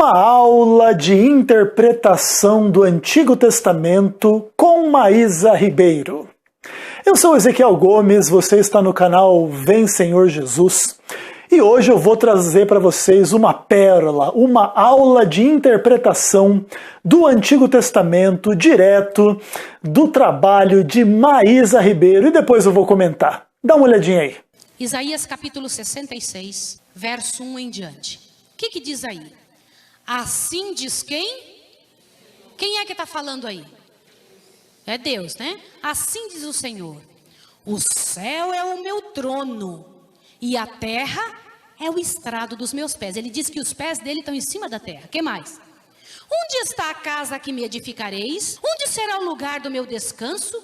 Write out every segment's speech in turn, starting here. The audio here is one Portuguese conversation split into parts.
Uma aula de interpretação do Antigo Testamento com Maísa Ribeiro. Eu sou Ezequiel Gomes, você está no canal Vem Senhor Jesus, e hoje eu vou trazer para vocês uma pérola, uma aula de interpretação do Antigo Testamento direto do trabalho de Maísa Ribeiro, e depois eu vou comentar. Dá uma olhadinha aí. Isaías capítulo 66, verso 1 em diante. O que diz aí? Assim diz quem? Quem é que está falando aí? É Deus, né? Assim diz o Senhor: o céu é o meu trono e a terra é o estrado dos meus pés. Ele diz que os pés dele estão em cima da terra. O que mais? Onde está a casa que me edificareis? Onde será o lugar do meu descanso?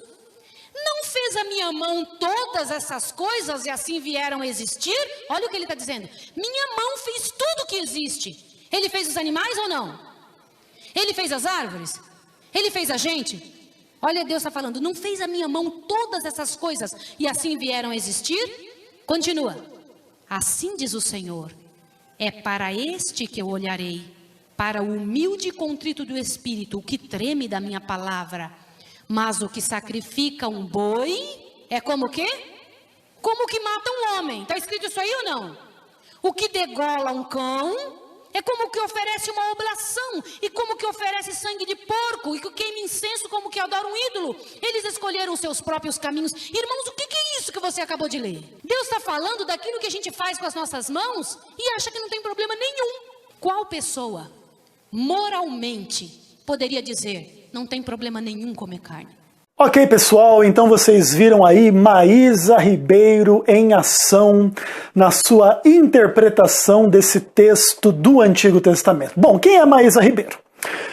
Não fez a minha mão todas essas coisas e assim vieram a existir? Olha o que ele está dizendo. Minha mão fez tudo que existe. Ele fez os animais ou não? Ele fez as árvores? Ele fez a gente? Olha, Deus está falando, não fez a minha mão todas essas coisas e assim vieram a existir? Continua. Assim diz o Senhor, é para este que eu olharei, para o humilde e contrito do espírito, o que treme da minha palavra. Mas o que sacrifica um boi é como o quê? Como que mata um homem. Está escrito isso aí ou não? O que degola um cão é como que oferece uma oblação, e como que oferece sangue de porco, e que queima incenso como que adora um ídolo. Eles escolheram seus próprios caminhos. Irmãos, o que é isso que você acabou de ler? Deus está falando daquilo que a gente faz com as nossas mãos e acha que não tem problema nenhum. Qual pessoa, moralmente, poderia dizer, não tem problema nenhum comer carne? Ok, pessoal, então vocês viram aí Maísa Ribeiro em ação na sua interpretação desse texto do Antigo Testamento. Bom, quem é Maísa Ribeiro?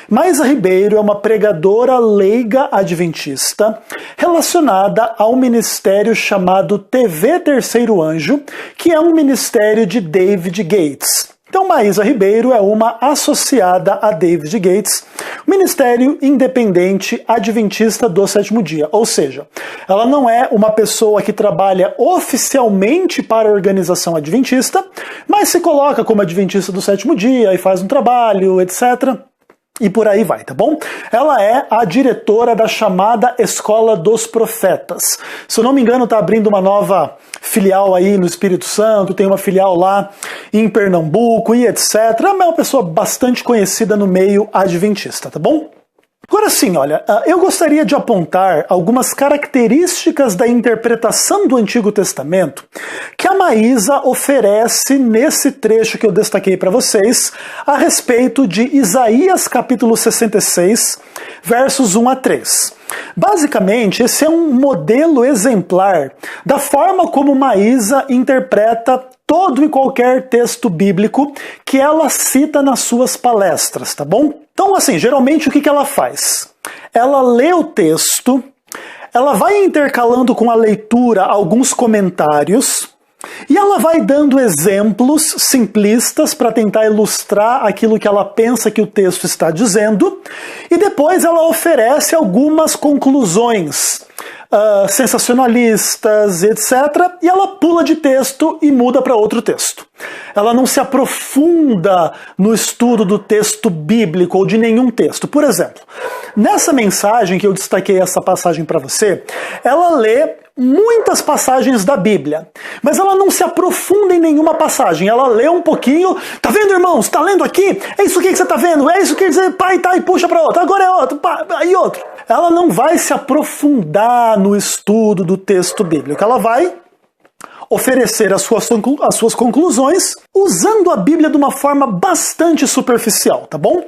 Maísa Ribeiro é uma pregadora leiga adventista relacionada ao ministério chamado TV Terceiro Anjo, que é um ministério de David Gates. Então, Maísa Ribeiro é uma associada a David Gates, Ministério Independente Adventista do Sétimo Dia. Ou seja, ela não é uma pessoa que trabalha oficialmente para a organização adventista, mas se coloca como adventista do Sétimo Dia e faz um trabalho, etc., e por aí vai, tá bom? Ela é a diretora da chamada Escola dos Profetas. Se eu não me engano, está abrindo uma nova filial aí no Espírito Santo, tem uma filial lá em Pernambuco e etc. É uma pessoa bastante conhecida no meio adventista, tá bom? Agora sim, olha, eu gostaria de apontar algumas características da interpretação do Antigo Testamento que a Maísa oferece nesse trecho que eu destaquei para vocês a respeito de Isaías capítulo 66, versos 1 a 3. Basicamente, esse é um modelo exemplar da forma como Maísa interpreta todo e qualquer texto bíblico que ela cita nas suas palestras, tá bom? Então, assim, geralmente o que ela faz? Ela lê o texto, ela vai intercalando com a leitura alguns comentários, e ela vai dando exemplos simplistas para tentar ilustrar aquilo que ela pensa que o texto está dizendo, e depois ela oferece algumas conclusões sensacionalistas, etc., e ela pula de texto e muda para outro texto. Ela não se aprofunda no estudo do texto bíblico ou de nenhum texto. Por exemplo, nessa mensagem que eu destaquei essa passagem para você, ela lê muitas passagens da Bíblia, mas ela não se aprofunda em nenhuma passagem. Ela lê um pouquinho, tá vendo, irmãos? Tá lendo aqui? É isso aqui que você tá vendo? É isso que quer dizer, pai, tá, e puxa para outro, agora é outro, pá, aí outro. Ela não vai se aprofundar no estudo do texto bíblico. Ela vai oferecer as suas conclusões usando a Bíblia de uma forma bastante superficial, tá bom?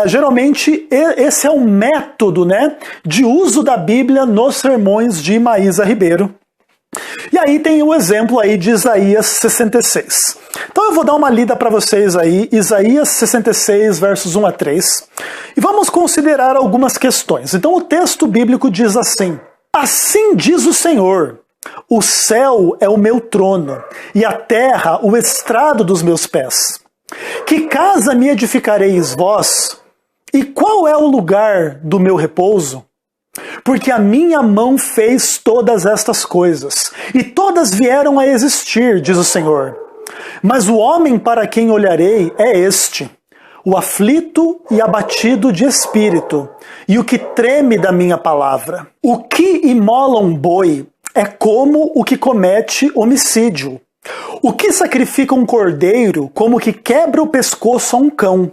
Geralmente esse é o método, né, de uso da Bíblia nos sermões de Maísa Ribeiro. E aí tem o exemplo aí de Isaías 66. Então eu vou dar uma lida para vocês aí, Isaías 66, versos 1 a 3, e vamos considerar algumas questões. Então o texto bíblico diz assim: assim diz o Senhor, o céu é o meu trono, e a terra o estrado dos meus pés. Que casa me edificareis vós? E qual é o lugar do meu repouso? Porque a minha mão fez todas estas coisas, e todas vieram a existir, diz o Senhor. Mas o homem para quem olharei é este, o aflito e abatido de espírito, e o que treme da minha palavra. O que imola um boi é como o que comete homicídio. O que sacrifica um cordeiro, como o que quebra o pescoço a um cão.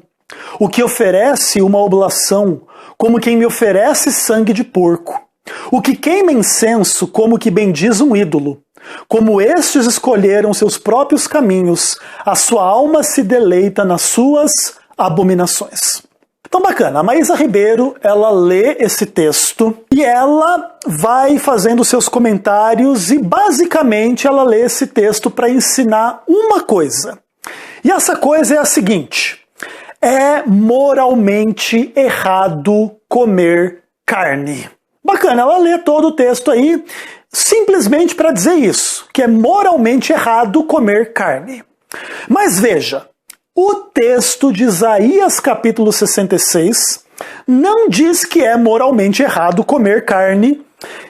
O que oferece uma oblação, como quem me oferece sangue de porco. O que queima incenso, como que bendiz um ídolo. Como estes escolheram seus próprios caminhos, a sua alma se deleita nas suas abominações. Então bacana, a Maísa Ribeiro, ela lê esse texto e ela vai fazendo seus comentários e basicamente ela lê esse texto para ensinar uma coisa. E essa coisa é a seguinte: é moralmente errado comer carne. Bacana, ela lê todo o texto aí simplesmente para dizer isso, que é moralmente errado comer carne. Mas veja, o texto de Isaías capítulo 66 não diz que é moralmente errado comer carne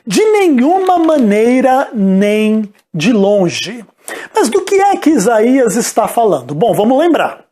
de nenhuma maneira nem de longe. Mas do que é que Isaías está falando? Bom, vamos lembrar.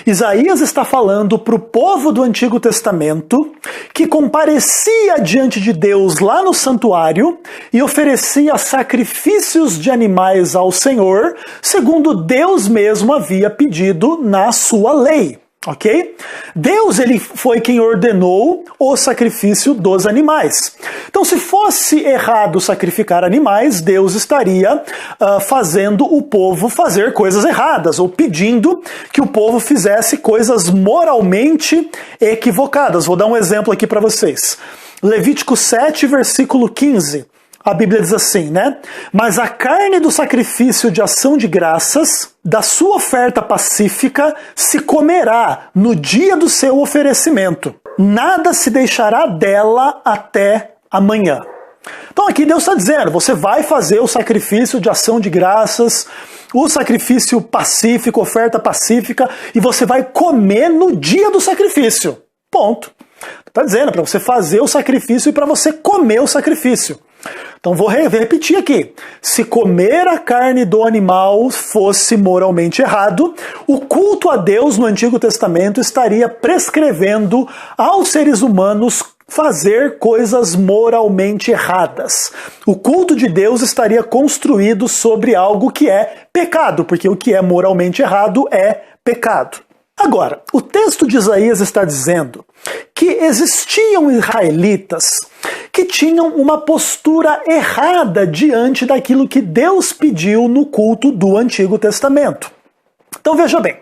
Isaías está falando para o povo do Antigo Testamento que comparecia diante de Deus lá no santuário e oferecia sacrifícios de animais ao Senhor, segundo Deus mesmo havia pedido na sua lei. Ok? Deus, ele foi quem ordenou o sacrifício dos animais. Então, se fosse errado sacrificar animais, Deus estaria fazendo o povo fazer coisas erradas, ou pedindo que o povo fizesse coisas moralmente equivocadas. Vou dar um exemplo aqui para vocês. Levítico 7, versículo 15. A Bíblia diz assim, né? Mas a carne do sacrifício de ação de graças, da sua oferta pacífica, se comerá no dia do seu oferecimento. Nada se deixará dela até amanhã. Então aqui Deus está dizendo, você vai fazer o sacrifício de ação de graças, o sacrifício pacífico, oferta pacífica, e você vai comer no dia do sacrifício. Ponto. Está dizendo para você fazer o sacrifício e para você comer o sacrifício. Então vou repetir aqui. Se comer a carne do animal fosse moralmente errado, o culto a Deus no Antigo Testamento estaria prescrevendo aos seres humanos fazer coisas moralmente erradas. O culto de Deus estaria construído sobre algo que é pecado, porque o que é moralmente errado é pecado. Agora, o texto de Isaías está dizendo que existiam israelitas que tinham uma postura errada diante daquilo que Deus pediu no culto do Antigo Testamento. Então veja bem,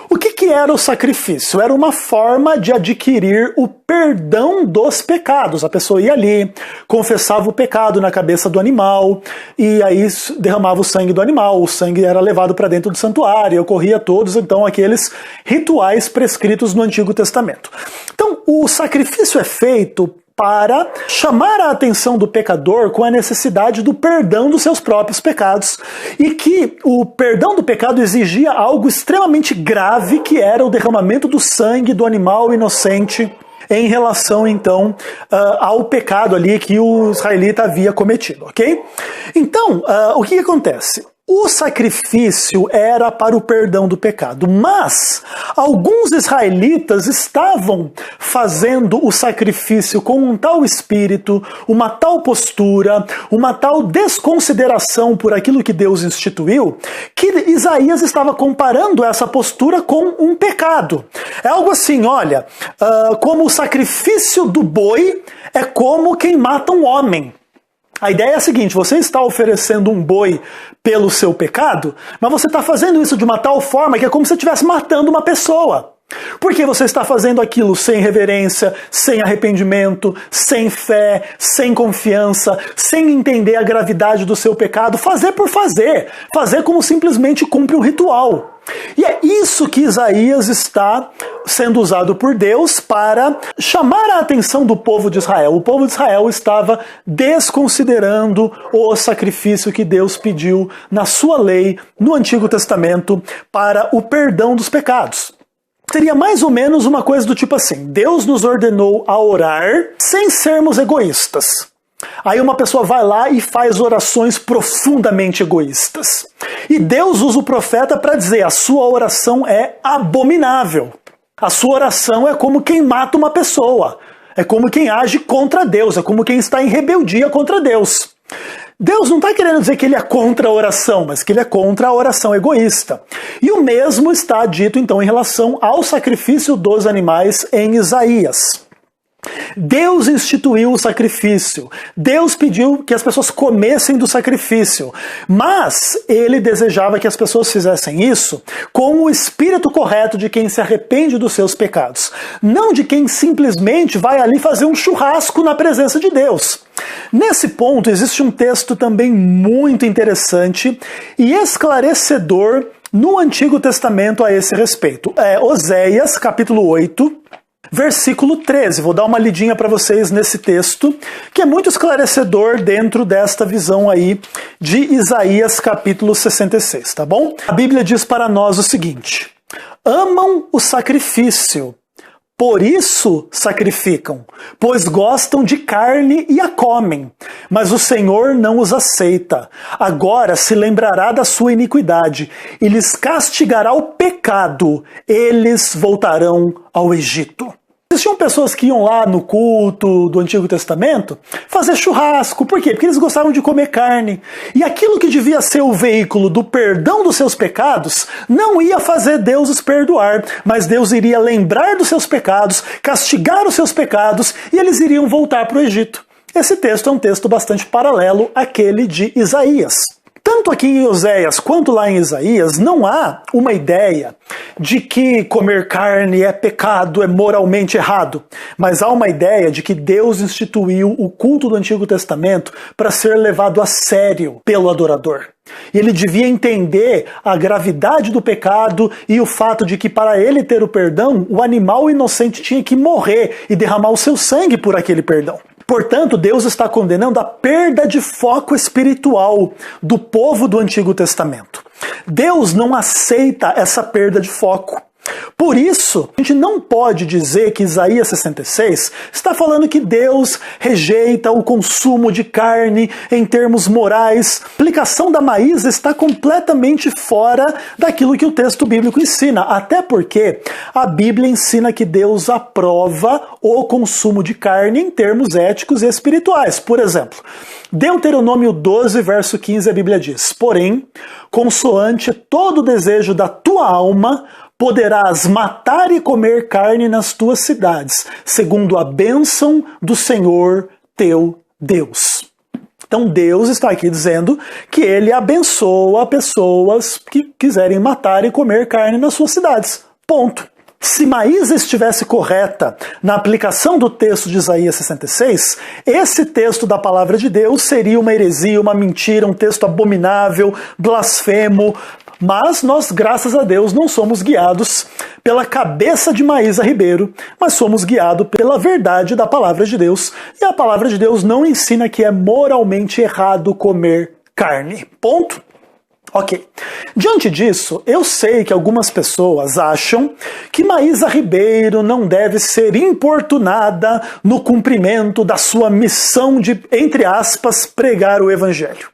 o que era o sacrifício? Era uma forma de adquirir o perdão dos pecados. A pessoa ia ali, confessava o pecado na cabeça do animal, e aí derramava o sangue do animal, o sangue era levado para dentro do santuário, ocorria todos, então, aqueles rituais prescritos no Antigo Testamento. Então, o sacrifício é feito para chamar a atenção do pecador com a necessidade do perdão dos seus próprios pecados, e que o perdão do pecado exigia algo extremamente grave, que era o derramamento do sangue do animal inocente em relação, então, ao pecado ali que o israelita havia cometido, ok? Então, o que acontece? O sacrifício era para o perdão do pecado, mas alguns israelitas estavam fazendo o sacrifício com um tal espírito, uma tal postura, uma tal desconsideração por aquilo que Deus instituiu, que Isaías estava comparando essa postura com um pecado. É algo assim, olha, como o sacrifício do boi é como quem mata um homem. A ideia é a seguinte: você está oferecendo um boi pelo seu pecado, mas você está fazendo isso de uma tal forma que é como se você estivesse matando uma pessoa. Porque você está fazendo aquilo sem reverência, sem arrependimento, sem fé, sem confiança, sem entender a gravidade do seu pecado, fazer por fazer como simplesmente cumpre um ritual. E é isso que Isaías está sendo usado por Deus para chamar a atenção do povo de Israel. O povo de Israel estava desconsiderando o sacrifício que Deus pediu na sua lei, no Antigo Testamento, para o perdão dos pecados. Seria mais ou menos uma coisa do tipo assim: Deus nos ordenou a orar sem sermos egoístas. Aí uma pessoa vai lá e faz orações profundamente egoístas. E Deus usa o profeta para dizer: a sua oração é abominável. A sua oração é como quem mata uma pessoa. É como quem age contra Deus. É como quem está em rebeldia contra Deus. Deus não está querendo dizer que ele é contra a oração, mas que ele é contra a oração egoísta. E o mesmo está dito então em relação ao sacrifício dos animais em Isaías. Deus instituiu o sacrifício, Deus pediu que as pessoas comessem do sacrifício, mas ele desejava que as pessoas fizessem isso com o espírito correto de quem se arrepende dos seus pecados, não de quem simplesmente vai ali fazer um churrasco na presença de Deus. Nesse ponto existe um texto também muito interessante e esclarecedor no Antigo Testamento a esse respeito. É Oséias, capítulo 8, versículo 13, vou dar uma lidinha para vocês nesse texto, que é muito esclarecedor dentro desta visão aí de Isaías capítulo 66, tá bom? A Bíblia diz para nós o seguinte: amam o sacrifício, por isso sacrificam, pois gostam de carne e a comem, mas o Senhor não os aceita. Agora se lembrará da sua iniquidade e lhes castigará o pecado, eles voltarão ao Egito. Existiam pessoas que iam lá no culto do Antigo Testamento fazer churrasco. Por quê? Porque eles gostavam de comer carne. E aquilo que devia ser o veículo do perdão dos seus pecados não ia fazer Deus os perdoar, mas Deus iria lembrar dos seus pecados, castigar os seus pecados e eles iriam voltar para o Egito. Esse texto é um texto bastante paralelo àquele de Isaías. Tanto aqui em Oséias quanto lá em Isaías, não há uma ideia de que comer carne é pecado, é moralmente errado. Mas há uma ideia de que Deus instituiu o culto do Antigo Testamento para ser levado a sério pelo adorador. E ele devia entender a gravidade do pecado e o fato de que para ele ter o perdão, o animal inocente tinha que morrer e derramar o seu sangue por aquele perdão. Portanto, Deus está condenando a perda de foco espiritual do povo do Antigo Testamento. Deus não aceita essa perda de foco. Por isso, a gente não pode dizer que Isaías 66 está falando que Deus rejeita o consumo de carne em termos morais. A aplicação da Maísa está completamente fora daquilo que o texto bíblico ensina, até porque a Bíblia ensina que Deus aprova o consumo de carne em termos éticos e espirituais. Por exemplo, Deuteronômio 12, verso 15, a Bíblia diz: porém, consoante todo o desejo da tua alma, poderás matar e comer carne nas tuas cidades, segundo a bênção do Senhor teu Deus. Então Deus está aqui dizendo que ele abençoa pessoas que quiserem matar e comer carne nas suas cidades. Ponto. Se Maísa estivesse correta na aplicação do texto de Isaías 66, esse texto da palavra de Deus seria uma heresia, uma mentira, um texto abominável, blasfemo. Mas nós, graças a Deus, não somos guiados pela cabeça de Maísa Ribeiro, mas somos guiados pela verdade da palavra de Deus. E a palavra de Deus não ensina que é moralmente errado comer carne. Ponto. Ok. Diante disso, eu sei que algumas pessoas acham que Maísa Ribeiro não deve ser importunada no cumprimento da sua missão de, entre aspas, pregar o evangelho.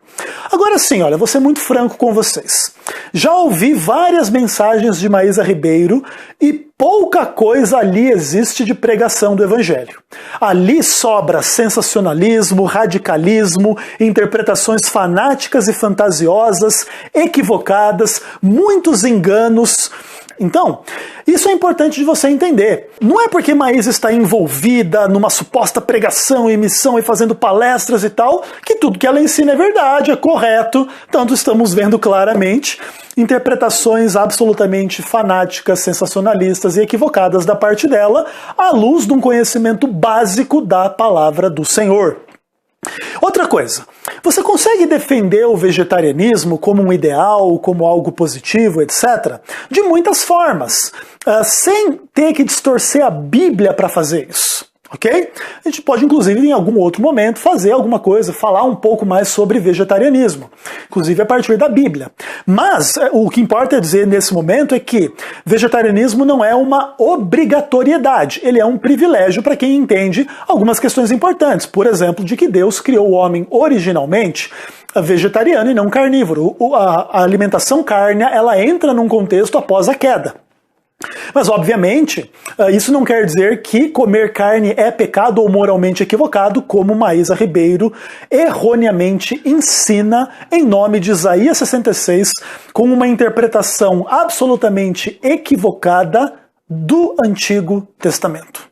Agora sim, olha, vou ser muito franco com vocês. Já ouvi várias mensagens de Maísa Ribeiro e pouca coisa ali existe de pregação do evangelho. Ali sobra sensacionalismo, radicalismo, interpretações fanáticas e fantasiosas, equivocadas, muitos enganos. Então, isso é importante de você entender. Não é porque Maísa está envolvida numa suposta pregação e missão e fazendo palestras e tal, que tudo que ela ensina é verdade, é correto. Tanto estamos vendo claramente interpretações absolutamente fanáticas, sensacionalistas e equivocadas da parte dela, à luz de um conhecimento básico da palavra do Senhor. Outra coisa, você consegue defender o vegetarianismo como um ideal, como algo positivo, etc., de muitas formas, sem ter que distorcer a Bíblia para fazer isso. Ok? A gente pode, inclusive, em algum outro momento, fazer alguma coisa, falar um pouco mais sobre vegetarianismo, inclusive a partir da Bíblia. Mas o que importa é dizer nesse momento é que vegetarianismo não é uma obrigatoriedade, ele é um privilégio para quem entende algumas questões importantes. Por exemplo, de que Deus criou o homem originalmente vegetariano e não carnívoro. A alimentação cárnea, ela entra num contexto após a queda. Mas, obviamente, isso não quer dizer que comer carne é pecado ou moralmente equivocado, como Maísa Ribeiro erroneamente ensina em nome de Isaías 66, com uma interpretação absolutamente equivocada do Antigo Testamento.